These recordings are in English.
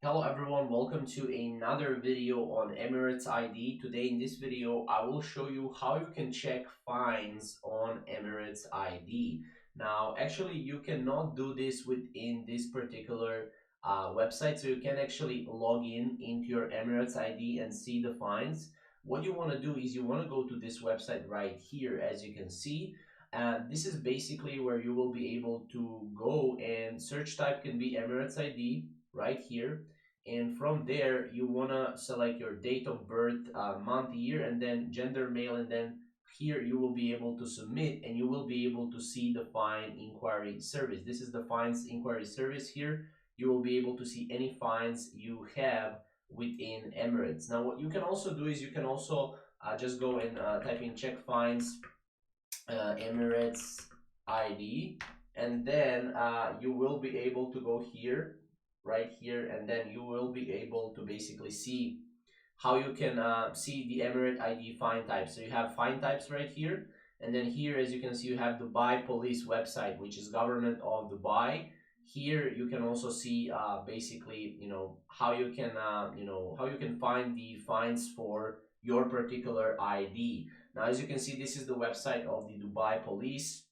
Hello everyone, welcome to another video on Emirates ID. Today in this video, I will show you how you can check fines on Emirates ID. Now, actually, you cannot do this within this particular website, so you can actually log in into your Emirates ID and see the fines. What you want to do is you want to go to this website right here, as you can see. And this is basically where you will be able to go and search type can be Emirates ID right here, and from there you want to select your date of birth, month, year, and then gender male, and then here you will be able to submit and you will be able to see the fine inquiry service. This is the fines inquiry service. Here you will be able to see any fines you have within Emirates. Now what you can also do is you can also just go and type in check fines Emirates ID, and then you will be able to go here, right here, and then you will be able to basically see how you can see the Emirate ID fine types. So you have fine types right here, and then here, as you can see, you have Dubai Police website, which is government of Dubai. Here you can also see basically, how you can, how you can find the fines for your particular ID. Now, as you can see, this is the website of the Dubai Police.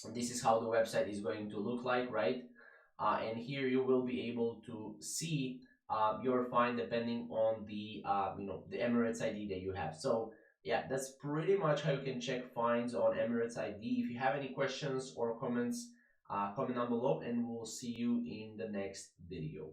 And this is how the website is going to look like, right? And here you will be able to see your fine depending on the the Emirates ID that you have. So yeah, that's pretty much how you can check fines on Emirates ID. If you have any questions or comments, comment down below, and we'll see you in the next video.